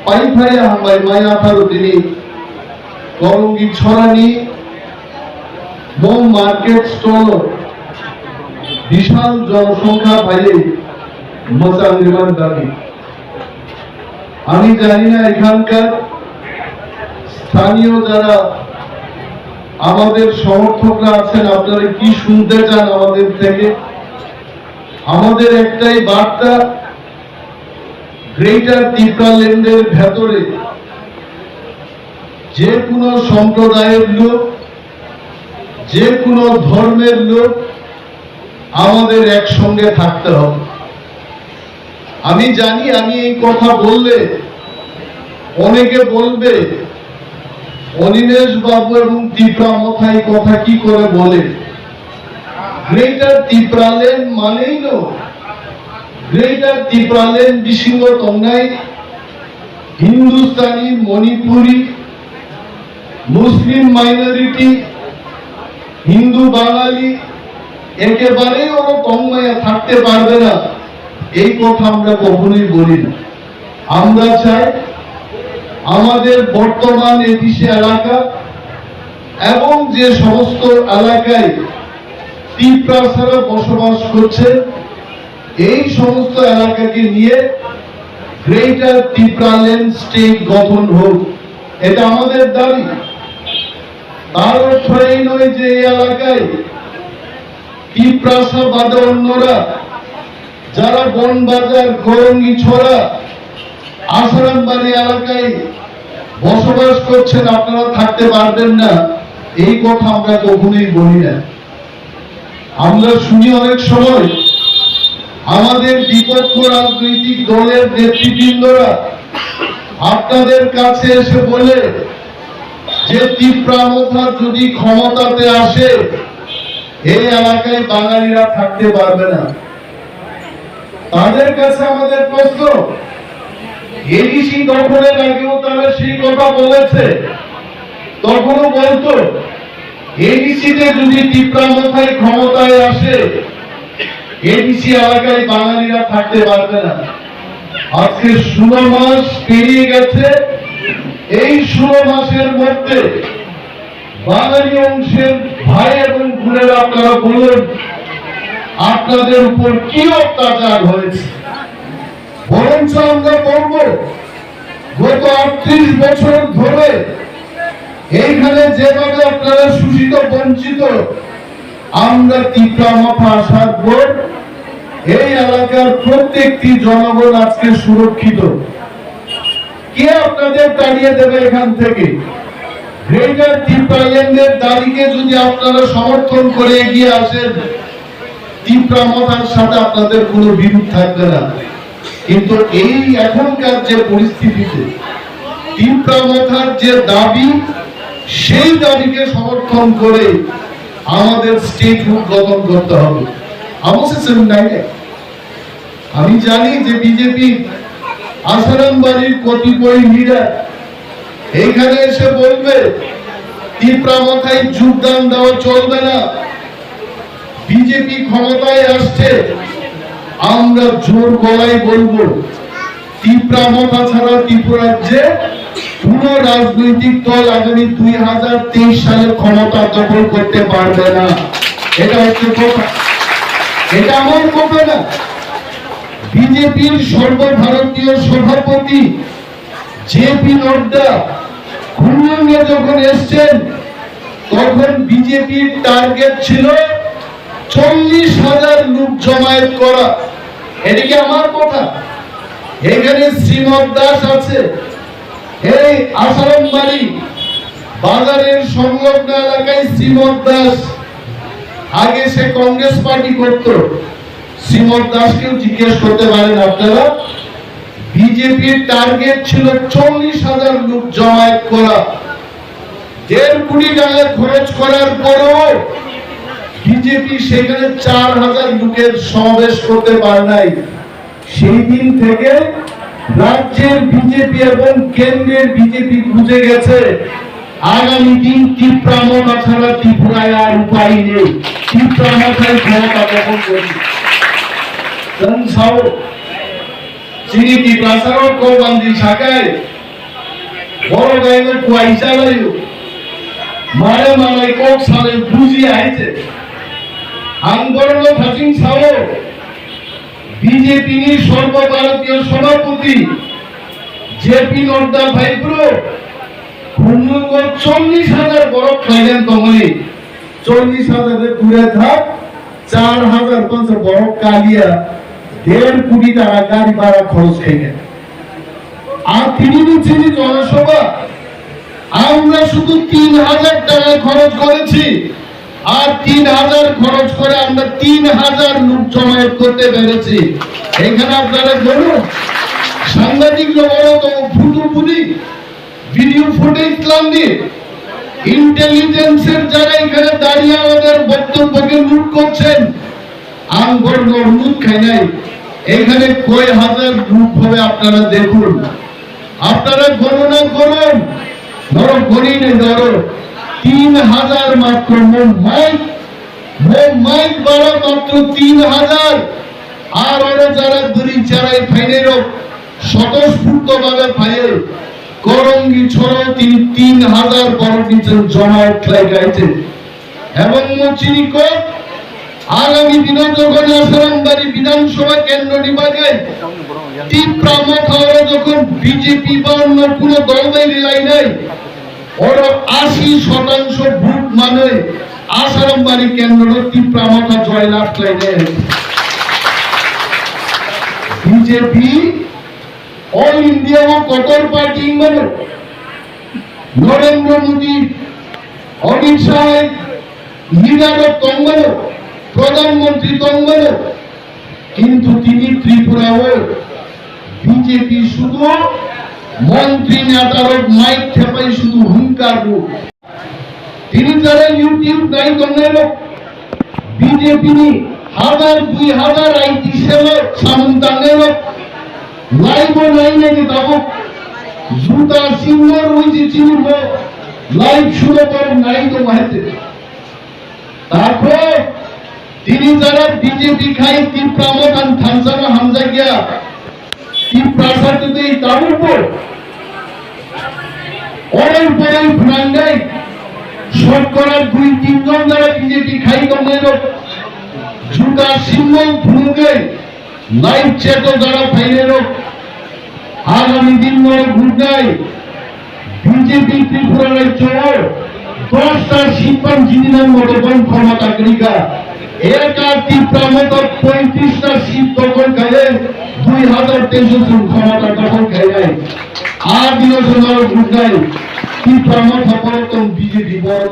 পাইফাইয়া হামবাই মায়া ফারু তিনি করঙ্গি ছড়ানি মোম market stall বিশাল জনসংখ্যা পাইলে মজা নির্মাণ দাবি আমি জানি না এখানকার স্থানীয় যারা আমাদের সমর্থকরা আছেন আপনারা কি শুনতে চান আমাদের থেকে। আমাদের একটাই বার্তা, গ্রেটার ত্রিপুরাল্যান্ডের ভেতরে যে কোনো সম্প্রদায়ের লোক, যে কোনো ধর্মের লোক আমাদের একসঙ্গে থাকতে হবে। আমি জানি আমি এই কথা বললে অনেকে বলবে অনিমেষ বাবু এবং ত্রিপুরা মথাই কথা কি করে বলে। গ্রেটার ত্রিপুরাল্যান্ড মানেই না গ্রেটার ত্রিপুরাল্যান্ড বিশিঙ্গ তঙ্গাই হিন্দুস্তানি, মণিপুরি, মুসলিম মাইনরিটি, হিন্দু বাঙালি একেবারেই ওরা তন্ময়ে থাকতে পারবে না, এই কথা আমরা কখনোই বলি না। আমরা চাই আমাদের বর্তমান এদেশে এলাকা এবং যে সমস্ত এলাকায় ত্রিপুরারা বসবাস করছে এই সমস্ত এলাকাকে নিয়ে গ্রেটার ত্রিপুরাল্যান্ড স্টেট গঠন হোক, এটা আমাদের দাবি। তার অর্থ এই নয় যে এই এলাকায় ত্রিপুরা বাদে অন্যরা যারা বনবাজার, করঙ্গি ছড়া, আসারামবাড়ি এলাকায় বসবাস করছেন আপনারা থাকতে পারবেন না, এই কথা আমরা কখনোই বলি না। আমরা শুনি অনেক সময় আমাদের বিপক্ষ রাজনৈতিক দলের নেতৃবৃন্দরা আপনাদের কাছে এসে বলে যে ত্রিপুরা মথা যদি ক্ষমতাতে আসে এই এলাকায় বাঙালিরা থাকতে পারবে না। তাদের কাছে আমাদের প্রশ্ন, এডিসি দখলের আগেও তারা সেই কথা বলেছে, তখনও বলতো এডিসিতে যদি ত্রিপুরা মথায় ক্ষমতায় আসে এডিসি এলাকায় বাঙালিরা থাকতে পারবে না। আজকে 16 মাস পেরিয়ে গেছে, এই 16 মাসের মধ্যে বাঙালি অংশের ভাই এবং বোনেরা আপনারা বলুন আপনাদের উপর কি অত্যাচার হয়েছে। বরঞ্চ আমরা বলব গত 38 বছর ধরে এইখানে যেভাবে আপনারা শোষিত বঞ্চিত, আমরা ত্রিপুরা মথা আসার পর এই এলাকার প্রত্যেকটি জনগণ আজকে সুরক্ষিত। কে আপনাদের তাড়িয়ে দেবে এখান থেকে? গ্রেটার ত্রিপুরাল্যান্ডের দাবিকে যদি আপনারা সমর্থন করে এগিয়ে আসেন ত্রিপুরা মথার সাথে আপনাদের কোনো বিরোধ থাকবে না। কিন্তু এই এখনকার যে পরিস্থিতিতে ত্রিপুরা মথার যে দাবি সেই দাবিকে সমর্থন করে আমাদের স্টেট রুট গঠন করতে হবে। আমি জানি যে বিজেপি আসারামবাড়ির কতিপয় লিডার এইখানে এসে বলবে ত্রিপুরা মথায় যোগদান দেওয়া চলবে না, বিজেপি ক্ষমতায় আসছে। আমরা জোর গলায় বলবো ত্রিপুরা মথা ছাড়া ত্রিপুরা রাজ্যে কোন রাজনৈতিক দল আগামী 2023 সালে ক্ষমতা দখল করতে পারবে না। এটা হচ্ছে কথা, এটা আমার কথা না। বিজেপির সর্বভারতীয় সভাপতি জেপি নড্ডা খুলনায় যখন এসছেন তখন বিজেপির টার্গেট ছিল 40,000 লোক জমায়েত করা। এদিকে আমার কথা, এখানে শ্রীমদ দাস আছে, এই আসারামবাড়ি বাজারের সংলগ্ন এলাকায় শ্রীমদ দাস, আগে সে কংগ্রেস পার্টি করত। শ্রীমদ দাসকেও জিজ্ঞেস করতে পারেন আপনারা। বিজেপির টার্গেট ছিল 40,000 লোক জমায়েত করা। 1.5 কোটি টাকা খরচ করার পরও বিজেপি সেখানে 4,000 লোকের সমাবেশ করতে পারে নাই। সেই দিন থেকে রাজ্যের বিজেপি এবং কেন্দ্রের বিজেপি বুঝে গেছে আগামী দিন ত্রিপুরা মথা ছাড়া ত্রিপুরায় আর উপায় নেই। ত্রিপুরা মথায় ক্ষমতা দখল করি। চিনিটি প্রাসারক কোবান্দি শাখায় বড় গাইলে পয়সা লাইও মারে মালাই কক সালে বুঝি আইছে আন্দোলন ফাসিং সাও বিজেপি নি সর্বভারতীয় সভাপতি জেপি নড্ডা ভাইব্রো খুনুগ 40,000 বড় খাইলেন তমনি 40,000 দূরে থাক 4,500 বড় কালিয়া 1.5 কোটি টাকা গাড়ি ভাড়া খরচ খাইলেন আর তিনি দিচ্ছেন জনসভা আমরা শুধু 3,000 টাকা খরচ করেছি আর 3,000 খরচ করে আমরা 3,000 লোক জমায়েত করতে পেরেছি এখানে আপনারা বলুন সাংবাদিক বড় তো ফুটুপুরি ভিডিও ফুটেজ ইসলাম দিয়ে ইন্টেলিজেন্সের যারা এখানে দাঁড়িয়ে আমাদের বক্তব্যকে লুট করছেন আমগর লুট খাই নাই এখানে কয় হাজার গ্রুপ হবে আপনারা দেখুন আপনারা গণনা করুন ধরো গণিনে ধরো 3,000 মাত্র মাইক বাড়া মাত্র 3,000 আর ওরা যারা দুরি চারাই ফাইনের স্বতঃস্ফূর্ত ভাবে ফাইল করঙ্গি ছড়ো 3,000 বড় নিচে জমায়েত লাগাইছে এবং চিনিক আগামী দিনে যখন আসারামবাড়ি বিধানসভা কেন্দ্র নির্বাচনে তীব্রামত হওয়ার যখন বিজেপি বা অন্য কোন দল লাই নাই ওরা 80% ভোট মানে আসারামবাড়ি কেন্দ্র তীব্রামত জয়লাভ লাইনে বিজেপি অল ইন্ডিয়া ও কটর পার্টি মানে নরেন্দ্র মোদী অমিত শাহ লিডার তঙ্গল প্রধানমন্ত্রী তঙ্গল কিন্তু তিনি ত্রিপুরাও বিজেপি শুধু মন্ত্রী নেতার মাইক খেপাই শুধু হুঙ্কার রূপ তিনি যারা ইউটিউব নাই তঙ্গল বিজেপি 1,000-2,000 আইটি সেবক সামন্তাঙ্গল লাইভ লাইনে দাও জুতা সিঙ্গর হইছে চিনিব লাইভ শুরু করে নাই তো মাইতে তারপর তিনি যারা বিজেপি খাই তীব্রামতান থানসানা হামজা গিয়া তীব্রাসাতে তার উপর অনেক বড় ফ্রাঙ্গাই শতকরা 2-3 জন যারা বিজেপি খাই কমেল জুতা সিঙ্গল ভুঙ্গে লাইভ চেতো যারা ফাইলের আগামী দিন ঘুরনাই বিজেপি ত্রিপুরার চোর 10টা শিল্পান জিনিসের মতো কোন ক্ষমতা করিকা একা তীব্রামত 35টা শীত দখল খাইলে 2,000 ক্ষমতা দখল খাই নাই আর দিনের ঘুরনাই তীব্রামত বিজেপি বড়